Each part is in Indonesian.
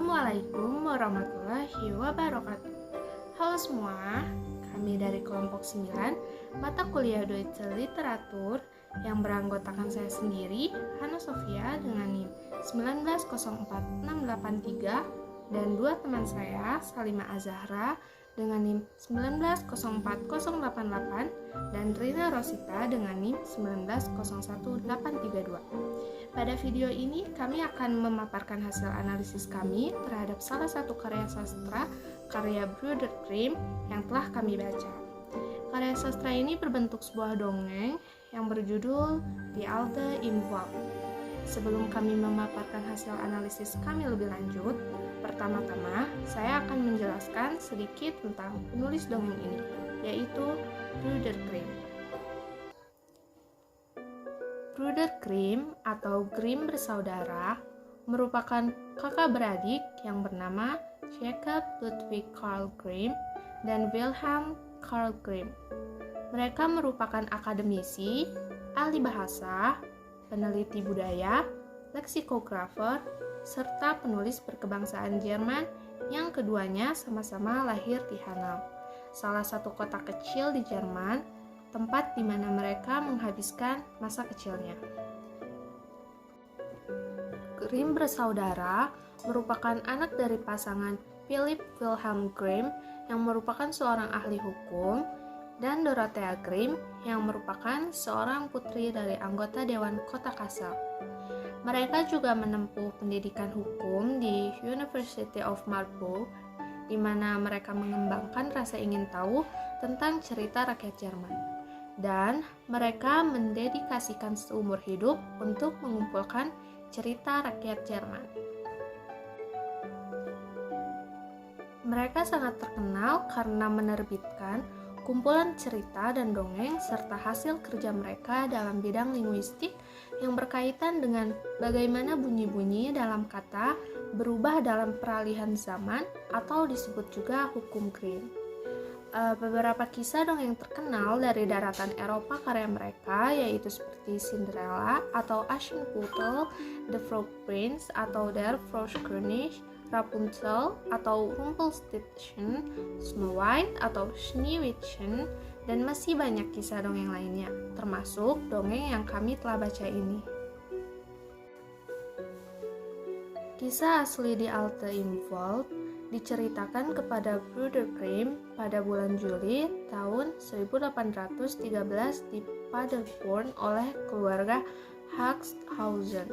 Assalamualaikum warahmatullahi wabarakatuh. Halo semua, kami dari kelompok 9 mata kuliah Deutsche Literatur yang beranggotakan saya sendiri, Hana Sofia dengan NIM 1904683 dan dua teman saya, Salima Azahra dengan NIM 1904088 dan Rina Rosita dengan NIM 1901832. Pada video ini kami akan memaparkan hasil analisis kami terhadap salah satu karya sastra karya Brüder Grimm yang telah kami baca. Karya sastra ini berbentuk sebuah dongeng yang berjudul Die Alte im Wald. Sebelum kami memaparkan hasil analisis kami lebih lanjut, pertama-tama saya akan menjelaskan sedikit tentang penulis dongeng ini, yaitu Brüder Grimm. Brüder Grimm atau Grimm bersaudara merupakan kakak beradik yang bernama Jacob Ludwig Karl Grimm dan Wilhelm Karl Grimm. Mereka merupakan akademisi, ahli bahasa, peneliti budaya, leksikografer, serta penulis berkebangsaan Jerman yang keduanya sama-sama lahir di Hanau, salah satu kota kecil di Jerman, tempat di mana mereka menghabiskan masa kecilnya. Grimm bersaudara merupakan anak dari pasangan Philipp Wilhelm Grimm yang merupakan seorang ahli hukum dan Dorothea Grimm yang merupakan seorang putri dari anggota Dewan Kota Kassel. Mereka juga menempuh pendidikan hukum di University of Marburg, di mana mereka mengembangkan rasa ingin tahu tentang cerita rakyat Jerman. Dan mereka mendedikasikan seumur hidup untuk mengumpulkan cerita rakyat Jerman. Mereka sangat terkenal karena menerbitkan kumpulan cerita dan dongeng serta hasil kerja mereka dalam bidang linguistik yang berkaitan dengan bagaimana bunyi-bunyi dalam kata berubah dalam peralihan zaman atau disebut juga hukum Grimm. Beberapa kisah dongeng terkenal dari daratan Eropa karya mereka yaitu seperti Cinderella atau Aschenputtel, The Frog Prince atau Der Froschkönig, Rapunzel atau Rumpelstiltskin, Snow White atau Schneewittchen, dan masih banyak kisah dongeng lainnya, termasuk dongeng yang kami telah baca ini. Kisah asli Die Alte im Wald diceritakan kepada Brüder Grimm pada bulan Juli tahun 1813 di Paderborn oleh keluarga Haxthausen.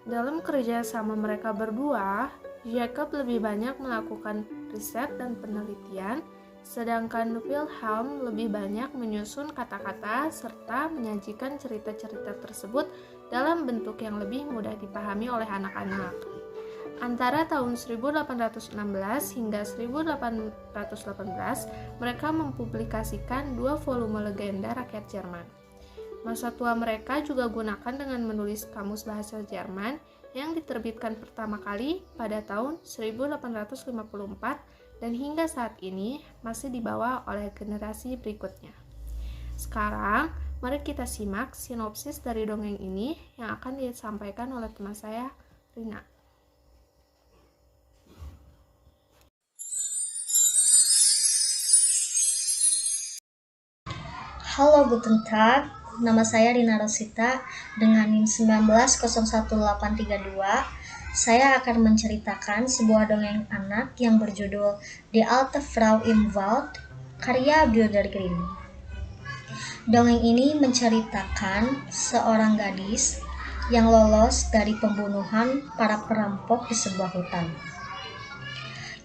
Dalam kerja sama mereka berdua, Jacob lebih banyak melakukan riset dan penelitian, sedangkan Wilhelm lebih banyak menyusun kata-kata serta menyajikan cerita-cerita tersebut dalam bentuk yang lebih mudah dipahami oleh anak-anak. Antara tahun 1816 hingga 1818, mereka mempublikasikan 2 volume legenda rakyat Jerman. Masa tua mereka juga gunakan dengan menulis kamus bahasa Jerman yang diterbitkan pertama kali pada tahun 1854 dan hingga saat ini masih dibawa oleh generasi berikutnya. Sekarang, mari kita simak sinopsis dari dongeng ini yang akan disampaikan oleh teman saya, Rina. Halo, guten Tag. Nama saya Rina Rosita dengan NIM 1901832. Saya akan menceritakan sebuah dongeng anak yang berjudul Die Alte Frau im Wald, karya Brüder Grimm. Dongeng ini menceritakan seorang gadis yang lolos dari pembunuhan para perampok di sebuah hutan.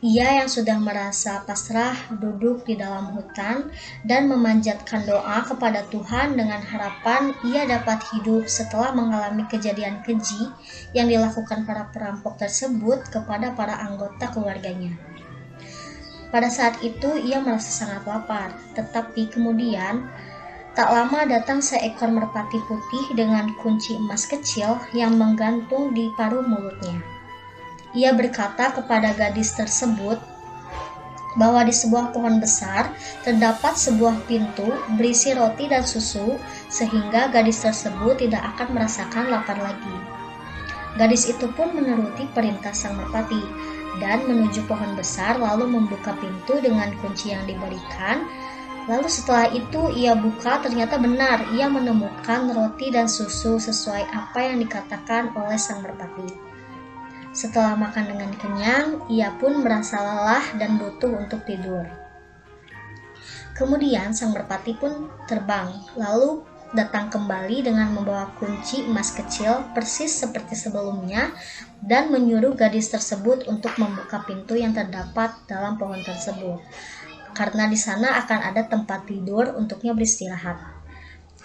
Ia yang sudah merasa pasrah duduk di dalam hutan dan memanjatkan doa kepada Tuhan dengan harapan ia dapat hidup setelah mengalami kejadian keji yang dilakukan para perampok tersebut kepada para anggota keluarganya. Pada saat itu ia merasa sangat lapar, tetapi kemudian tak lama datang seekor merpati putih dengan kunci emas kecil yang menggantung di paruh mulutnya. Ia berkata kepada gadis tersebut bahwa di sebuah pohon besar terdapat sebuah pintu berisi roti dan susu sehingga gadis tersebut tidak akan merasakan lapar lagi. Gadis itu pun menuruti perintah sang merpati dan menuju pohon besar lalu membuka pintu dengan kunci yang diberikan. Lalu setelah itu ia buka, ternyata benar ia menemukan roti dan susu sesuai apa yang dikatakan oleh sang merpati. Setelah makan dengan kenyang, ia pun merasa lelah dan butuh untuk tidur. Kemudian sang merpati pun terbang, lalu datang kembali dengan membawa kunci emas kecil persis seperti sebelumnya dan menyuruh gadis tersebut untuk membuka pintu yang terdapat dalam pohon tersebut. Karena di sana akan ada tempat tidur untuknya beristirahat.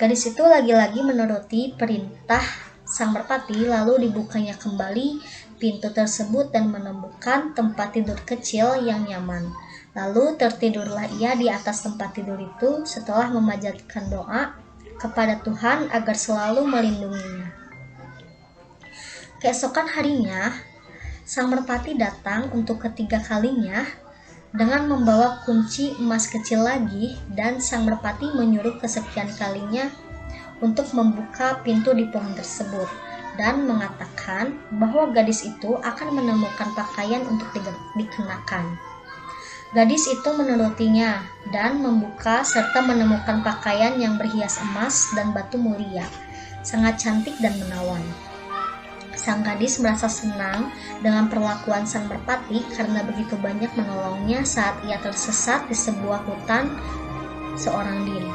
Gadis itu lagi-lagi menuruti perintah sang merpati, lalu dibukanya kembali pintu tersebut dan menemukan tempat tidur kecil yang nyaman. Lalu tertidurlah ia di atas tempat tidur itu setelah memanjatkan doa kepada Tuhan agar selalu melindunginya. Keesokan harinya, sang merpati datang untuk ketiga kalinya dengan membawa kunci emas kecil lagi, dan sang merpati menyuruh kesekian kalinya untuk membuka pintu di pohon tersebut dan mengatakan bahwa gadis itu akan menemukan pakaian untuk dikenakan. Gadis itu menurutinya dan membuka serta menemukan pakaian yang berhias emas dan batu mulia, sangat cantik dan menawan. Sang gadis merasa senang dengan perlakuan sang merpati karena begitu banyak menolongnya saat ia tersesat di sebuah hutan seorang diri.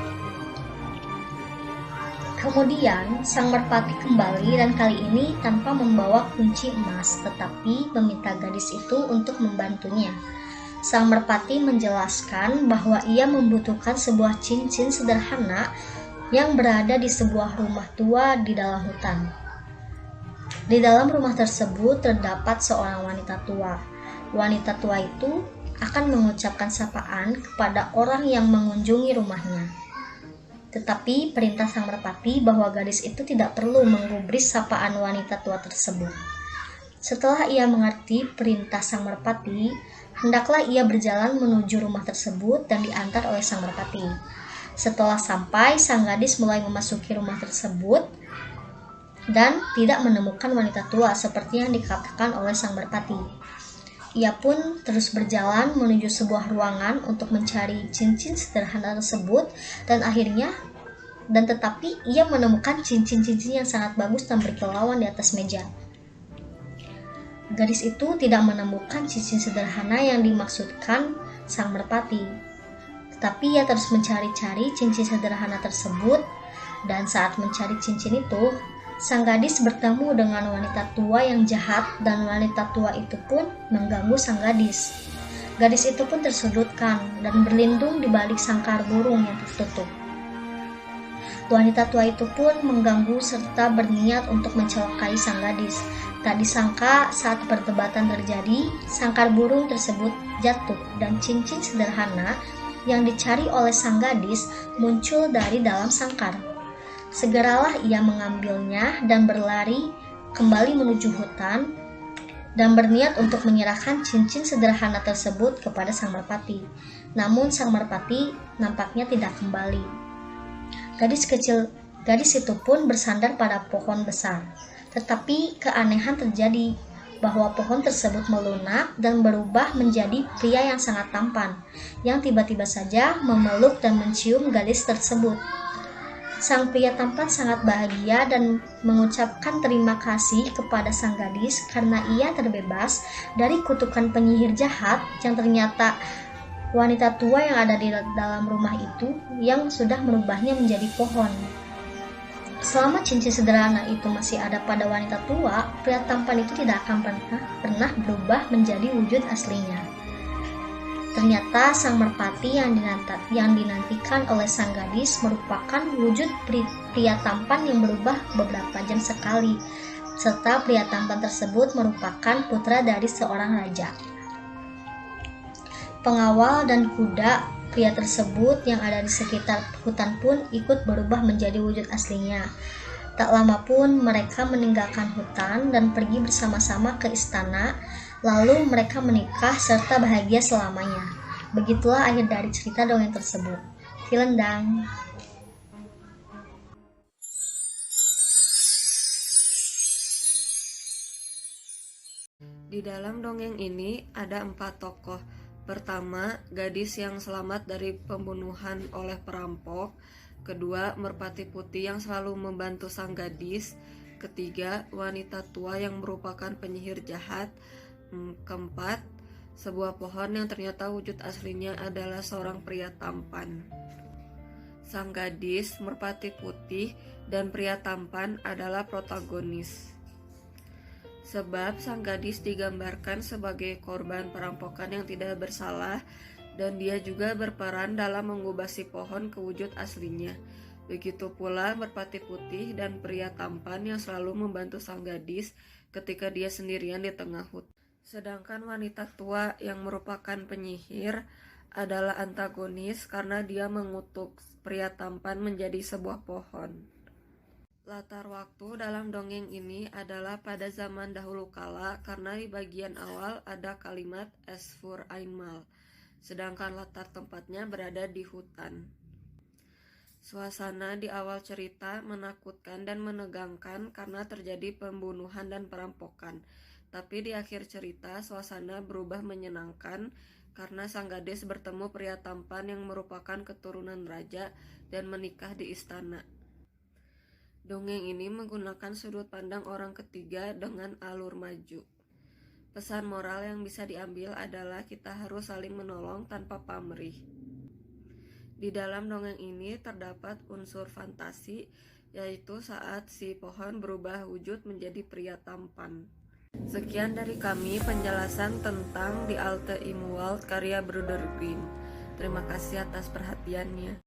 Kemudian sang merpati kembali dan kali ini tanpa membawa kunci emas, tetapi meminta gadis itu untuk membantunya. Sang merpati menjelaskan bahwa ia membutuhkan sebuah cincin sederhana yang berada di sebuah rumah tua di dalam hutan. Di dalam rumah tersebut terdapat seorang wanita tua. Wanita tua itu akan mengucapkan sapaan kepada orang yang mengunjungi rumahnya. Tetapi perintah sang merpati bahwa gadis itu tidak perlu menggubris sapaan wanita tua tersebut. Setelah ia mengerti perintah sang merpati, hendaklah ia berjalan menuju rumah tersebut dan diantar oleh sang merpati. Setelah sampai, sang gadis mulai memasuki rumah tersebut dan tidak menemukan wanita tua seperti yang dikatakan oleh sang merpati. Ia pun terus berjalan menuju sebuah ruangan untuk mencari cincin sederhana tersebut dan tetapi ia menemukan cincin-cincin yang sangat bagus dan berkilauan di atas meja. Gadis itu tidak menemukan cincin sederhana yang dimaksudkan sang merpati. Tetapi ia terus mencari-cari cincin sederhana tersebut, dan saat mencari cincin itu, sang gadis bertemu dengan wanita tua yang jahat, dan wanita tua itu pun mengganggu sang gadis. Gadis itu pun tersudutkan dan berlindung di balik sangkar burung yang tertutup. Wanita tua itu pun mengganggu serta berniat untuk mencelakai sang gadis. Tak disangka saat perdebatan terjadi, sangkar burung tersebut jatuh dan cincin sederhana yang dicari oleh sang gadis muncul dari dalam sangkar. Segeralah ia mengambilnya dan berlari kembali menuju hutan dan berniat untuk menyerahkan cincin sederhana tersebut kepada sang merpati. Namun sang merpati nampaknya tidak kembali. Gadis itu pun bersandar pada pohon besar. Tetapi keanehan terjadi bahwa pohon tersebut melunak dan berubah menjadi pria yang sangat tampan, yang tiba-tiba saja memeluk dan mencium gadis tersebut. Sang pria tampan sangat bahagia dan mengucapkan terima kasih kepada sang gadis karena ia terbebas dari kutukan penyihir jahat yang ternyata wanita tua yang ada di dalam rumah itu yang sudah merubahnya menjadi pohon. Selama cincin sederhana itu masih ada pada wanita tua, pria tampan itu tidak akan pernah berubah menjadi wujud aslinya. Ternyata sang merpati yang dinantikan oleh sang gadis merupakan wujud pria tampan yang berubah beberapa jam sekali, serta pria tampan tersebut merupakan putra dari seorang raja. Pengawal dan kuda pria tersebut yang ada di sekitar hutan pun ikut berubah menjadi wujud aslinya. Tak lama pun mereka meninggalkan hutan dan pergi bersama-sama ke istana, lalu mereka menikah serta bahagia selamanya. Begitulah akhir dari cerita dongeng tersebut. Kilendang. Di dalam dongeng ini ada 4 tokoh. Pertama, gadis yang selamat dari pembunuhan oleh perampok. Kedua, merpati putih yang selalu membantu sang gadis. Ketiga, wanita tua yang merupakan penyihir jahat. Keempat, sebuah pohon yang ternyata wujud aslinya adalah seorang pria tampan. Sang gadis, merpati putih, dan pria tampan adalah protagonis. Sebab sang gadis digambarkan sebagai korban perampokan yang tidak bersalah, dan dia juga berperan dalam mengubah si pohon ke wujud aslinya. Begitu pula merpati putih dan pria tampan yang selalu membantu sang gadis ketika dia sendirian di tengah hutan. Sedangkan wanita tua yang merupakan penyihir adalah antagonis karena dia mengutuk pria tampan menjadi sebuah pohon. Latar waktu dalam dongeng ini adalah pada zaman dahulu kala karena di bagian awal ada kalimat es für einmal, sedangkan latar tempatnya berada di hutan. Suasana di awal cerita menakutkan dan menegangkan karena terjadi pembunuhan dan perampokan. Tapi di akhir cerita suasana berubah menyenangkan karena sang gadis bertemu pria tampan yang merupakan keturunan raja dan menikah di istana. Dongeng ini menggunakan sudut pandang orang ketiga dengan alur maju. Pesan moral yang bisa diambil adalah kita harus saling menolong tanpa pamrih. Di dalam dongeng ini terdapat unsur fantasi, yaitu saat si pohon berubah wujud menjadi pria tampan. Sekian dari kami penjelasan tentang Die Alte im Wald karya Bruder Grimm. Terima kasih atas perhatiannya.